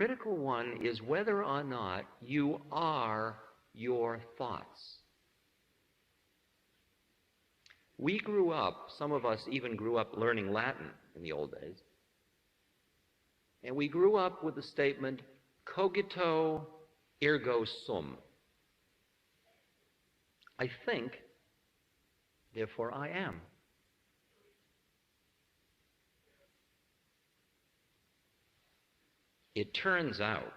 critical one is whether or not you are your thoughts. We grew up, some of us even grew up learning Latin in the old days, and we grew up with the statement, cogito ergo sum. I think, therefore I am. It turns out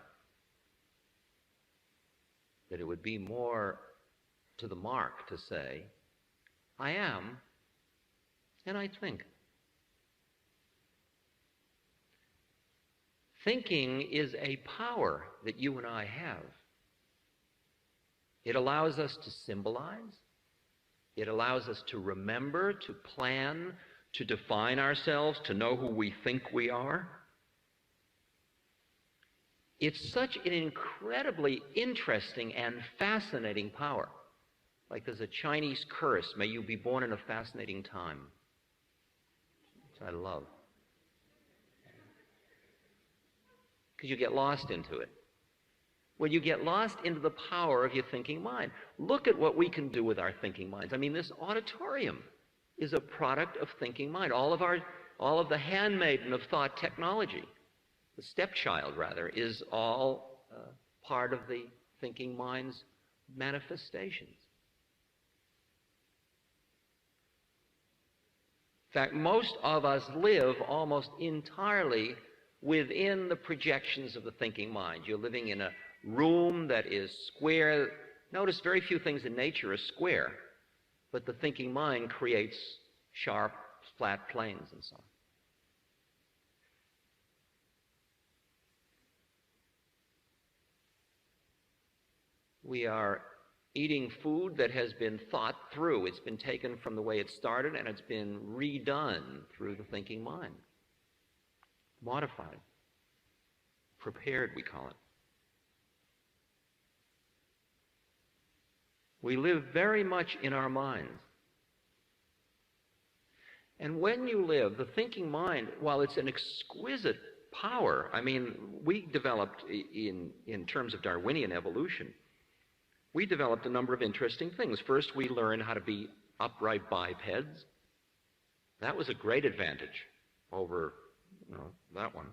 that it would be more to the mark to say, I am, and I think. Thinking is a power that you and I have. It allows us to symbolize. It allows us to remember, to plan, to define ourselves, to know who we think we are. It's such an incredibly interesting and fascinating power. Like there's a Chinese curse, may you be born in a fascinating time, which I love. Because you get lost into it. When you get lost into the power of your thinking mind. Look at what we can do with our thinking minds. I mean, this auditorium is a product of thinking mind. All of the handmaiden of thought technology, the stepchild rather, is all part of the thinking mind's manifestations. In fact, most of us live almost entirely within the projections of the thinking mind. You're living in a room that is square. Notice very few things in nature are square, but the thinking mind creates sharp, flat planes and so on. We are eating food that has been thought through. It's been taken from the way it started and it's been redone through the thinking mind. Modified. Prepared, we call it. We live very much in our minds. And when you live, the thinking mind, while it's an exquisite power, I mean, we developed in terms of Darwinian evolution, we developed a number of interesting things. First, we learned how to be upright bipeds. That was a great advantage over, that one.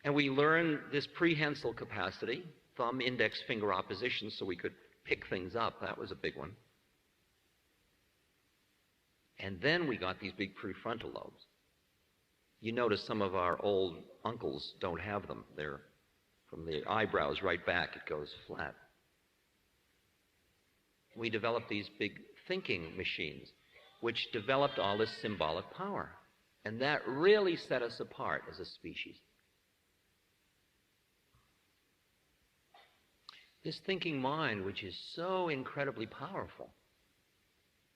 And we learned this prehensile capacity, thumb, index, finger opposition, so we could pick things up. That was a big one. And then we got these big prefrontal lobes. You notice some of our old uncles don't have them. They're from the eyebrows right back, it goes flat. We developed these big thinking machines, which developed all this symbolic power. And that really set us apart as a species. This thinking mind, which is so incredibly powerful,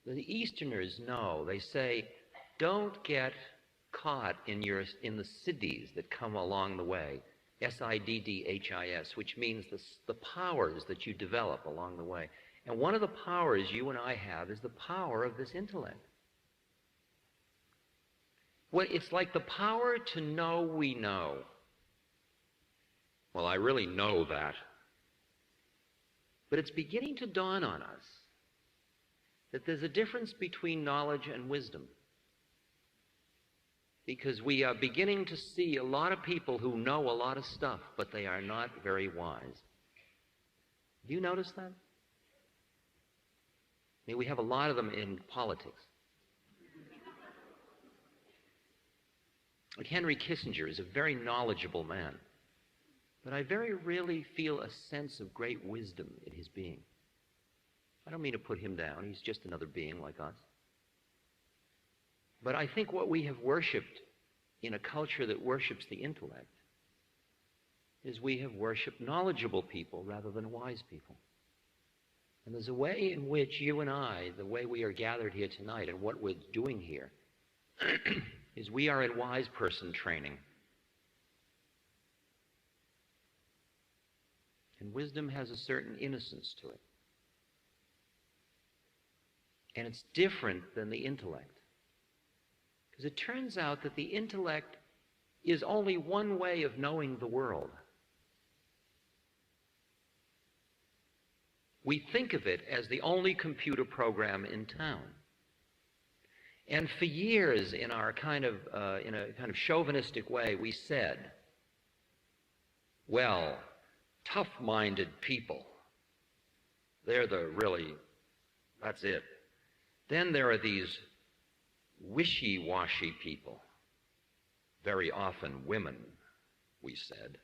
the Easterners know, they say, don't get caught in the siddhis that come along the way. S-I-D-D-H-I-S, which means the powers that you develop along the way. And one of the powers you and I have is the power of this intellect. Well, it's like the power to know we know. Well, I really know that. But it's beginning to dawn on us that there's a difference between knowledge and wisdom. Because we are beginning to see a lot of people who know a lot of stuff, but they are not very wise. Do you notice that? I mean, we have a lot of them in politics. Like Henry Kissinger is a very knowledgeable man, but I very rarely feel a sense of great wisdom in his being. I don't mean to put him down. He's just another being like us. But I think what we have worshipped in a culture that worships the intellect is we have worshipped knowledgeable people rather than wise people. And there's a way in which you and I, the way we are gathered here tonight and what we're doing here, is we are in wise person training. And wisdom has a certain innocence to it. And it's different than the intellect. Because it turns out that the intellect is only one way of knowing the world. We think of it as the only computer program in town. And for years, in a kind of chauvinistic way, we said, well, tough-minded people, they're that's it. Then there are these wishy-washy people, very often women, we said,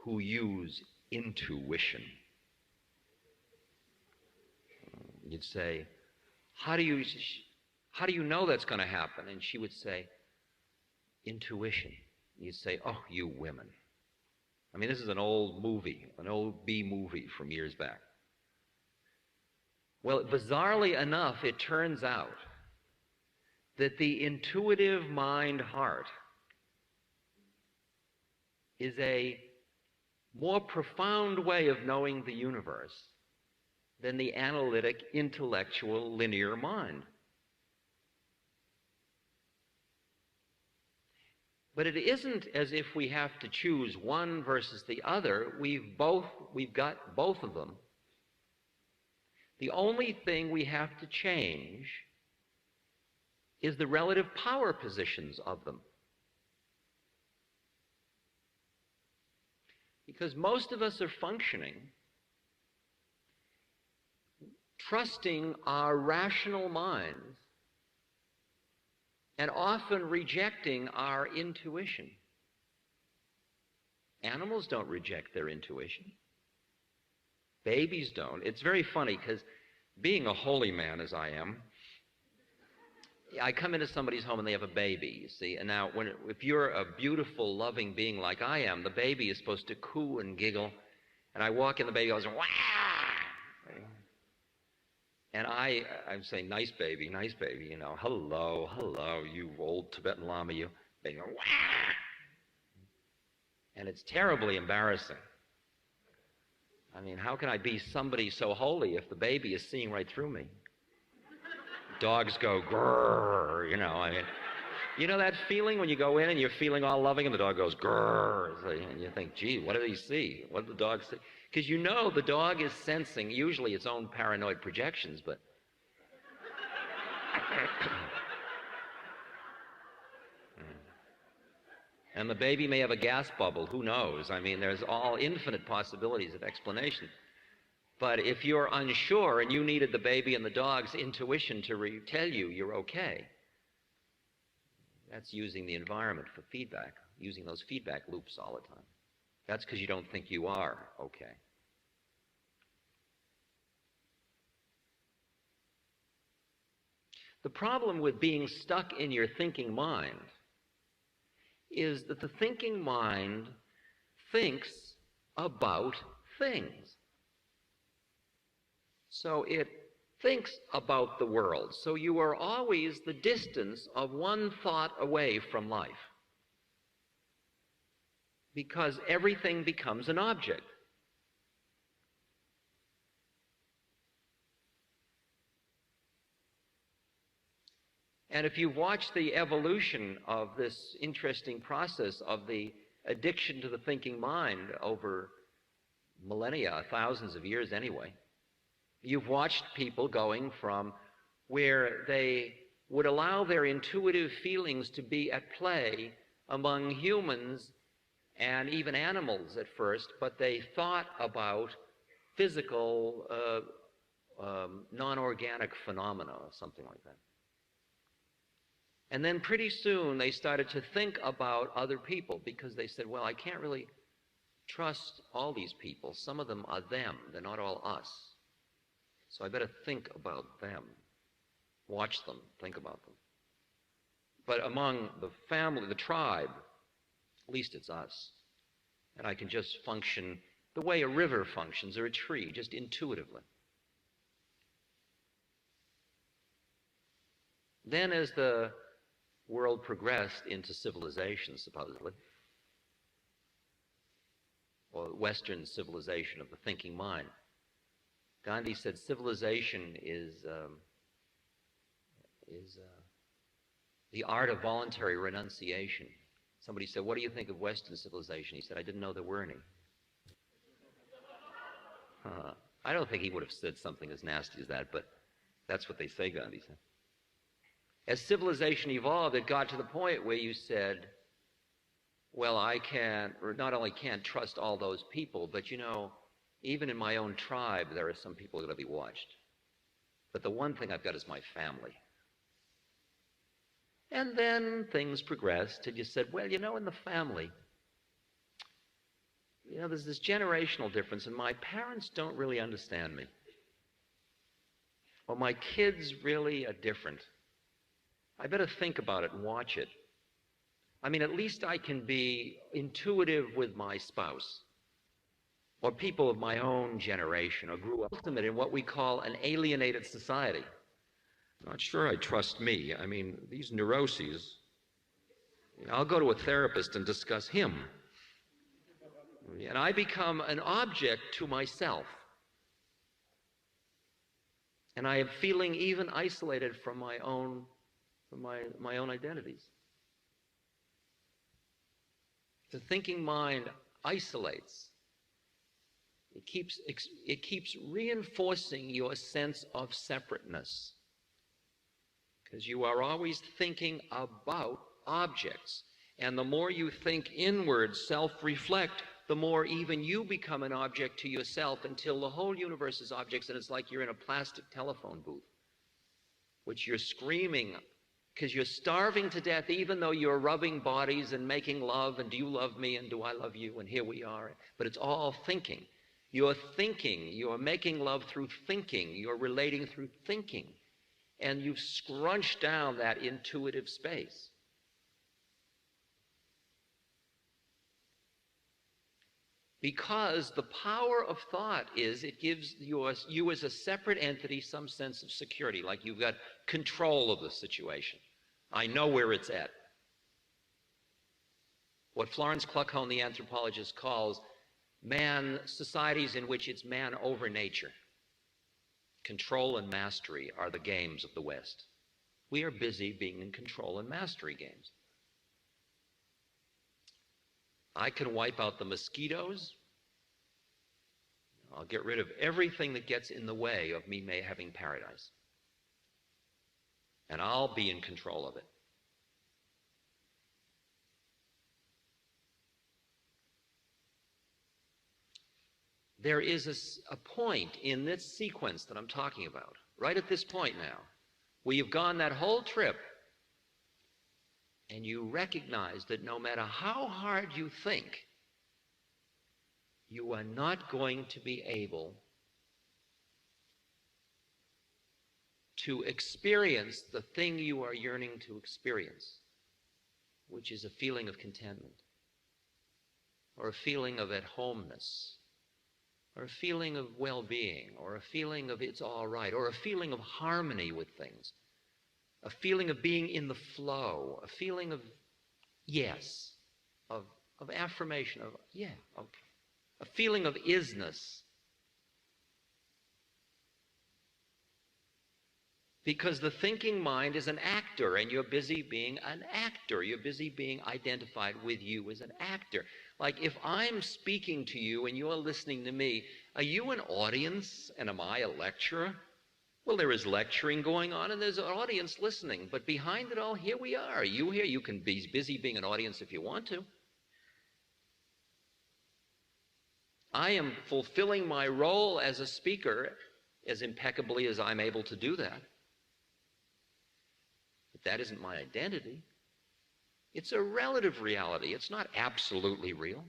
who use intuition. You'd say, how do you know that's going to happen? And she would say, intuition. You'd say, oh, you women. I mean, this is an old movie, an old B movie from years back. Well, bizarrely enough, it turns out that the intuitive mind-heart is a more profound way of knowing the universe than the analytic, intellectual, linear mind. But it isn't as if we have to choose one versus the other. We've got both of them. The only thing we have to change is the relative power positions of them. Because most of us are functioning trusting our rational minds and often rejecting our intuition. Animals don't reject their intuition. Babies don't. It's very funny because being a holy man as I am, I come into somebody's home and they have a baby, you see. And now if you're a beautiful, loving being like I am, the baby is supposed to coo and giggle. And I walk in, the baby goes, wah! And I'm saying, nice baby, you know, hello, you old Tibetan Lama, you. They go, wah! And it's terribly embarrassing. I mean, how can I be somebody so holy if the baby is seeing right through me? Dogs go, grrr, you know, I mean. You know that feeling when you go in and you're feeling all loving and the dog goes, grrr, and you think, gee, what did he see? What did the dog see? Because you know the dog is sensing usually its own paranoid projections, but and the baby may have a gas bubble, who knows? I mean, there's all infinite possibilities of explanation. But if you're unsure and you needed the baby and the dog's intuition to tell you you're okay, that's using the environment for feedback, using those feedback loops all the time. That's because you don't think you are okay. The problem with being stuck in your thinking mind is that the thinking mind thinks about things. So it thinks about the world. So you are always the distance of one thought away from life. Because everything becomes an object. And if you've watched the evolution of this interesting process of the addiction to the thinking mind over millennia, thousands of years anyway, you've watched people going from where they would allow their intuitive feelings to be at play among humans and even animals at first, but they thought about physical, non-organic phenomena or something like that. And then pretty soon they started to think about other people because they said, well, I can't really trust all these people. Some of them are them. They're not all us. So I better think about them. Watch them. Think about them. But among the family, the tribe, at least it's us. And I can just function the way a river functions or a tree, just intuitively. Then as the world progressed into civilization, supposedly, or Western civilization of the thinking mind, Gandhi said civilization is the art of voluntary renunciation. Somebody said, what do you think of Western civilization? He said, I didn't know there were any. I don't think he would have said something as nasty as that, but that's what they say, Gandhi said. As civilization evolved, it got to the point where you said, well, I can't, or not only can't trust all those people, but you know, even in my own tribe, there are some people that are going to be watched. But the one thing I've got is my family. And then things progressed, and you said, well, you know, in the family, you know, there's this generational difference, and my parents don't really understand me. Or my kids really are different. I better think about it and watch it. I mean, at least I can be intuitive with my spouse, or people of my own generation, or grew up ultimate in what we call an alienated society. Not sure I trust me. I mean, these neuroses, I'll go to a therapist and discuss him. And I become an object to myself. And I am feeling even isolated from my own identities. The thinking mind isolates. It keeps reinforcing your sense of separateness. Because you are always thinking about objects. And the more you think inward, self-reflect, the more even you become an object to yourself until the whole universe is objects, and it's like you're in a plastic telephone booth, which you're screaming because you're starving to death, even though you're rubbing bodies and making love, and do you love me, and do I love you, and here we are. But it's all thinking. You're thinking. You're making love through thinking. You're relating through thinking. And you've scrunched down that intuitive space. Because the power of thought is it gives you as a separate entity some sense of security, like you've got control of the situation. I know where it's at. What Florence Kluckhohn, the anthropologist, calls societies in which it's man over nature. Control and mastery are the games of the West. We are busy being in control and mastery games. I can wipe out the mosquitoes. I'll get rid of everything that gets in the way of me having paradise. And I'll be in control of it. There is a point in this sequence that I'm talking about, right at this point now, where you've gone that whole trip and you recognize that no matter how hard you think, you are not going to be able to experience the thing you are yearning to experience, which is a feeling of contentment, or a feeling of at-homeness, or a feeling of well-being, or a feeling of it's all right, or a feeling of harmony with things, a feeling of being in the flow, a feeling of yes, of affirmation, of yeah, okay, a feeling of isness. Because the thinking mind is an actor, and you're busy being an actor. You're busy being identified with you as an actor. Like if I'm speaking to you and you're listening to me, are you an audience and am I a lecturer? Well, there is lecturing going on and there's an audience listening. But behind it all, here we are. You here, you can be busy being an audience if you want to. I am fulfilling my role as a speaker as impeccably as I'm able to do that. But that isn't my identity. It's a relative reality. It's not absolutely real.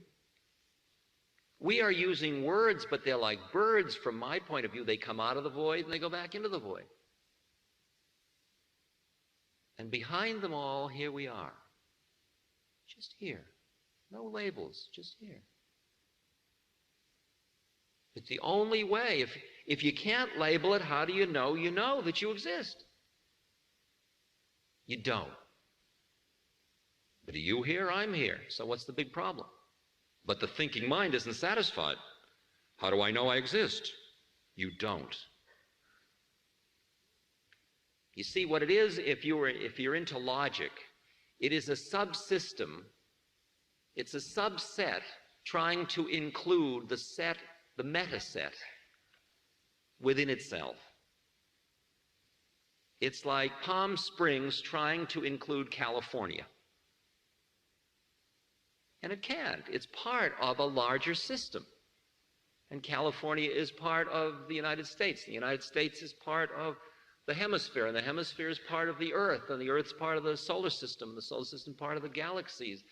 We are using words, but they're like birds from my point of view. They come out of the void and they go back into the void. And behind them all, here we are. Just here. No labels, just here. It's the only way. If you can't label it, how do you know that you exist? You don't. But are you here? I'm here. So what's the big problem? But the thinking mind isn't satisfied. How do I know I exist? You don't. You see what it is, if you're into logic, it is a subsystem It's a subset trying to include the set, the meta set, within itself. It's like Palm Springs trying to include California. And it can't. It's part of a larger system. And California is part of the United States. The United States is part of the hemisphere, and the hemisphere is part of the Earth, and the Earth's part of the solar system part of the galaxies.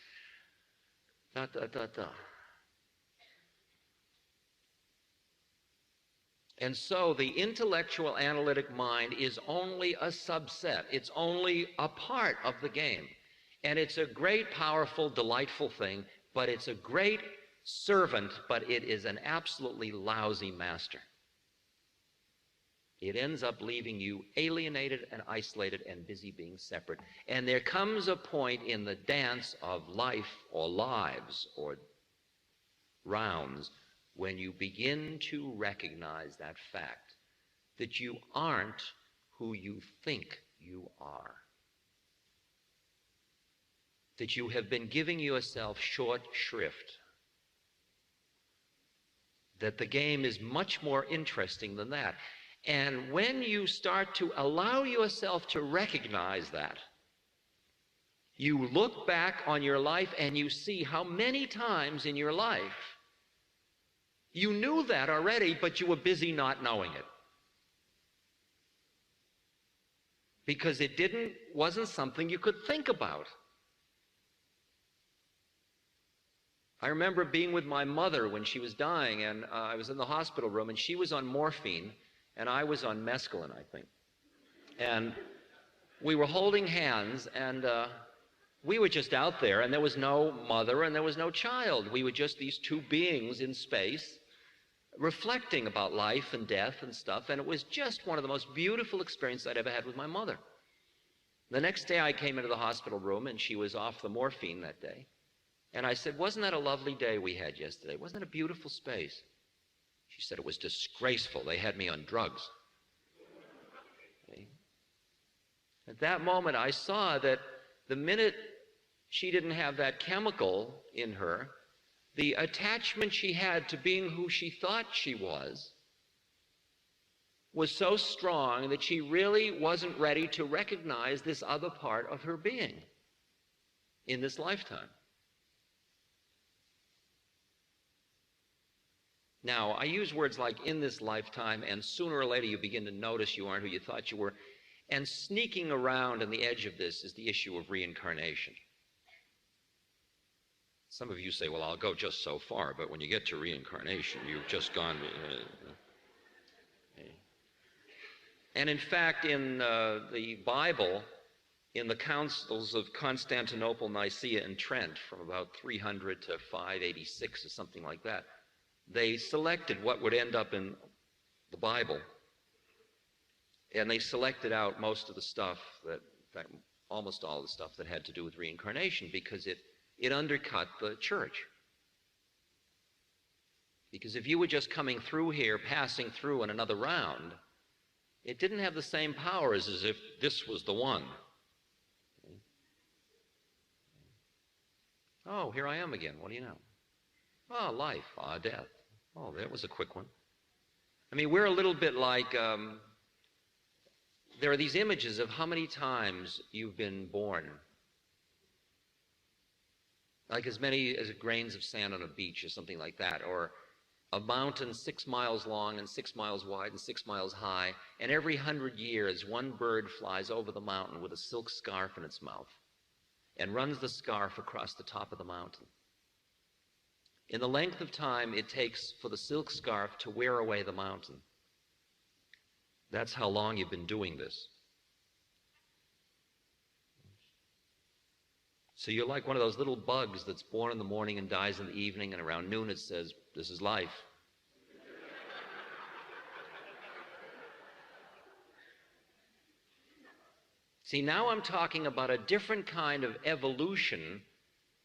Da, da, da, da. And so the intellectual analytic mind is only a subset. It's only a part of the game. And it's a great, powerful, delightful thing, but it's a great servant, but it is an absolutely lousy master. It ends up leaving you alienated and isolated and busy being separate. And there comes a point in the dance of life or lives or rounds when you begin to recognize that fact that you aren't who you think you are. That you have been giving yourself short shrift. That the game is much more interesting than that. And when you start to allow yourself to recognize that, you look back on your life and you see how many times in your life you knew that already, but you were busy not knowing it. Because it wasn't something you could think about. I remember being with my mother when she was dying, and I was in the hospital room, and she was on morphine, and I was on mescaline, I think. And we were holding hands, and we were just out there, and there was no mother and there was no child. We were just these two beings in space, reflecting about life and death and stuff, and it was just one of the most beautiful experiences I'd ever had with my mother. The next day I came into the hospital room, and she was off the morphine that day. And I said, "Wasn't that a lovely day we had yesterday? Wasn't that a beautiful space?" She said, "It was disgraceful. They had me on drugs." Okay. At that moment, I saw that the minute she didn't have that chemical in her, the attachment she had to being who she thought she was so strong that she really wasn't ready to recognize this other part of her being in this lifetime. Now, I use words like "in this lifetime," and sooner or later you begin to notice you aren't who you thought you were. And sneaking around on the edge of this is the issue of reincarnation. Some of you say, "Well, I'll go just so far," but when you get to reincarnation, you've just gone... And in fact, in the Bible, in the councils of Constantinople, Nicaea, and Trent, from about 300 to 586 or something like that, they selected what would end up in the Bible, and they selected out most of the stuff that, in fact, almost all the stuff that had to do with reincarnation, because it undercut the church. Because if you were just coming through here, passing through in another round, it didn't have the same power as if this was the one. Oh, here I am again. What do you know? Oh, life. Ah, death. Oh, that was a quick one. I mean, we're a little bit like, there are these images of how many times you've been born. Like as many as grains of sand on a beach or something like that, or a mountain 6 miles long and 6 miles wide and 6 miles high, and every 100 years one bird flies over the mountain with a silk scarf in its mouth and runs the scarf across the top of the mountain. In the length of time it takes for the silk scarf to wear away the mountain, that's how long you've been doing this. So you're like one of those little bugs that's born in the morning and dies in the evening, and around noon it says, "This is life." See, now I'm talking about a different kind of evolution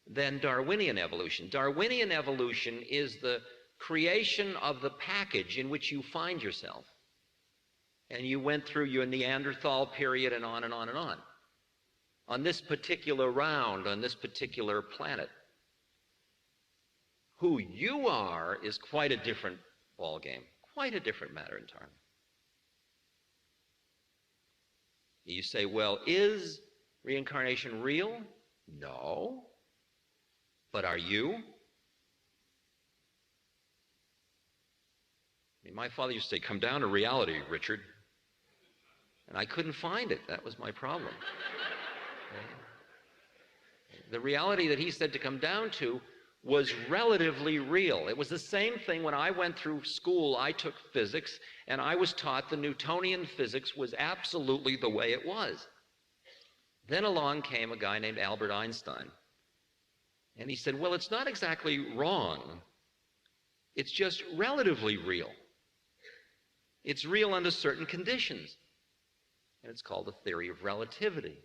than Darwinian evolution. Darwinian evolution is the creation of the package in which you find yourself. And you went through your Neanderthal period and on and on and on this particular round, on this particular planet. Who you are is quite a different ballgame, quite a different matter entirely. You say, well, is reincarnation real? No. But are you? I mean, my father used to say, come down to reality, Richard. And I couldn't find it. That was my problem. The reality that he said to come down to was relatively real. It was the same thing when I went through school. I took physics, and I was taught the Newtonian physics was absolutely the way it was. Then along came a guy named Albert Einstein, and he said, well, it's not exactly wrong. It's just relatively real. It's real under certain conditions, and it's called the theory of relativity.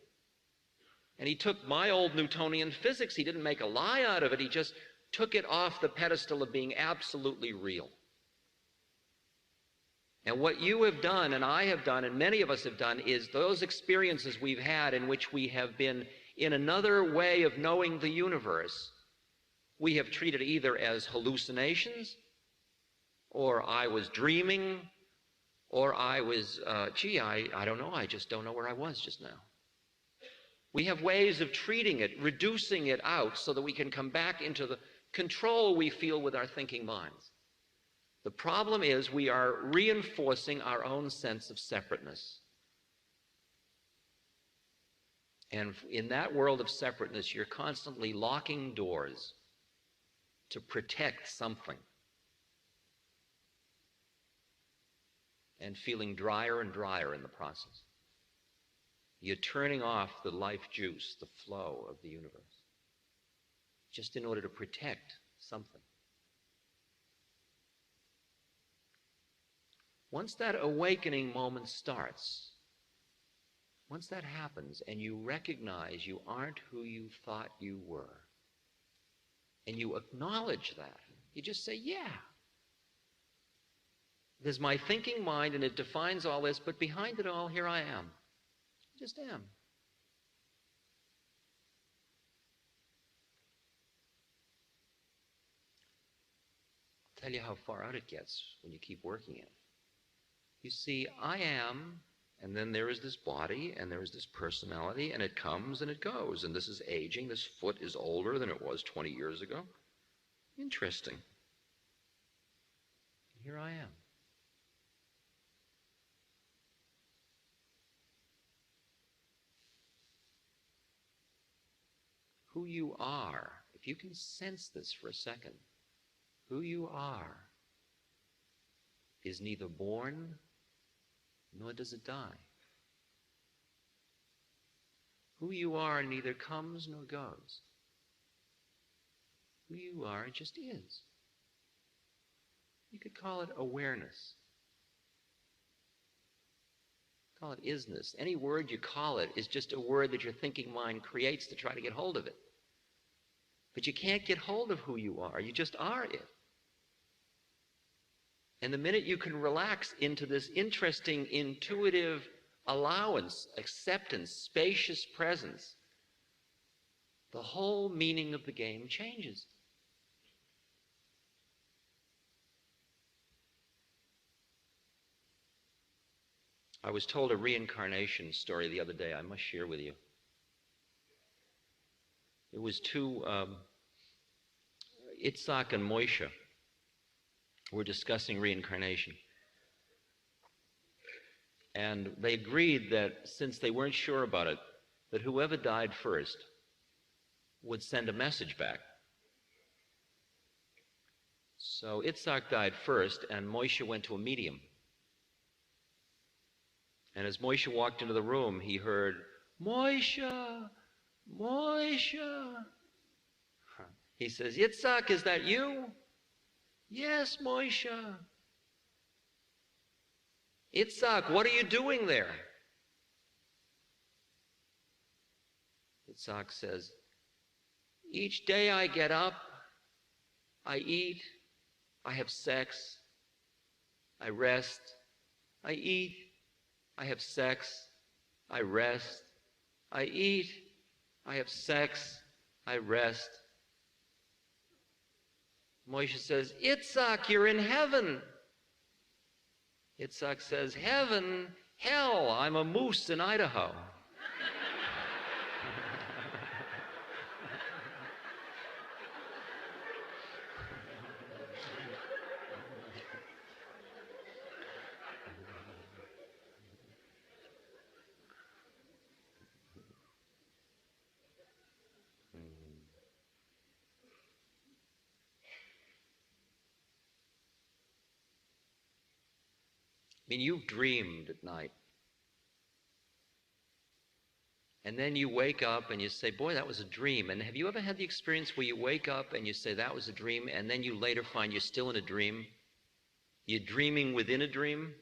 And he took my old Newtonian physics, he didn't make a lie out of it, he just took it off the pedestal of being absolutely real. And what you have done, and I have done, and many of us have done, is those experiences we've had in which we have been in another way of knowing the universe, we have treated either as hallucinations, or I was dreaming, or I was, I don't know, I just don't know where I was just now. We have ways of treating it, reducing it out so that we can come back into the control we feel with our thinking minds. The problem is we are reinforcing our own sense of separateness. And in that world of separateness, you're constantly locking doors to protect something and feeling drier and drier in the process. You're turning off the life juice, the flow of the universe, just in order to protect something. Once that awakening moment starts, once that happens and you recognize you aren't who you thought you were, and you acknowledge that, you just say, yeah, there's my thinking mind and it defines all this, but behind it all, here I am. Just am. I'll tell you how far out it gets when you keep working it. You see, I am, and then there is this body, and there is this personality, and it comes and it goes, and this is aging. This foot is older than it was 20 years ago. Interesting. Here I am. Who you are, if you can sense this for a second, who you are is neither born nor does it die. Who you are neither comes nor goes. Who you are just is. You could call it awareness. Call it isness. Any word you call it is just a word that your thinking mind creates to try to get hold of it. But you can't get hold of who you are. You just are it. And the minute you can relax into this interesting, intuitive allowance, acceptance, spacious presence, the whole meaning of the game changes. I was told a reincarnation story the other day I must share with you. It was two, Itzhak and Moshe were discussing reincarnation. And they agreed that since they weren't sure about it, that whoever died first would send a message back. So Itzhak died first, and Moshe went to a medium. And as Moshe walked into the room, he heard, Moshe, Moshe. He says, Yitzhak, is that you? Yes, Moshe. Yitzhak, what are you doing there? Yitzhak says, each day I get up, I eat, I have sex, I rest, I eat, I have sex, I rest, I eat, I have sex, I rest. Moshe says, Itzhak, you're in heaven. Itzhak says, heaven, hell, I'm a moose in Idaho. I mean, you've dreamed at night. And then you wake up and you say, boy, that was a dream. And have you ever had the experience where you wake up and you say, that was a dream, and then you later find you're still in a dream? You're dreaming within a dream?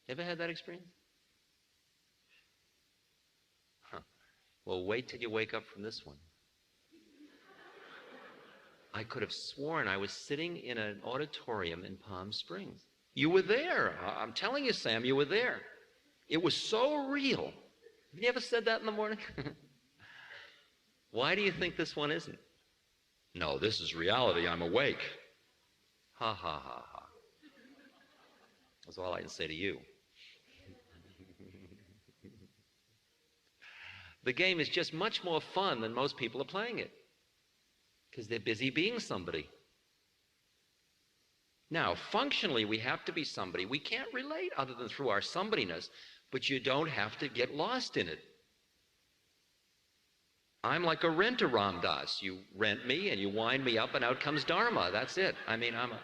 Ever had that experience? Huh. Well, wait till you wake up from this one. I could have sworn I was sitting in an auditorium in Palm Springs. You were there. I'm telling you, Sam, you were there. It was so real. Have you ever said that in the morning? Why do you think this one isn't? No, this is reality. I'm awake. Ha, ha, ha, ha. That's all I can say to you. The game is just much more fun than most people are playing it because they're busy being somebody. Now, functionally, we have to be somebody. We can't relate other than through our somebodyness, but you don't have to get lost in it. I'm like a renter, Ram Dass. You rent me and you wind me up and out comes Dharma. That's it. I mean, I'm a...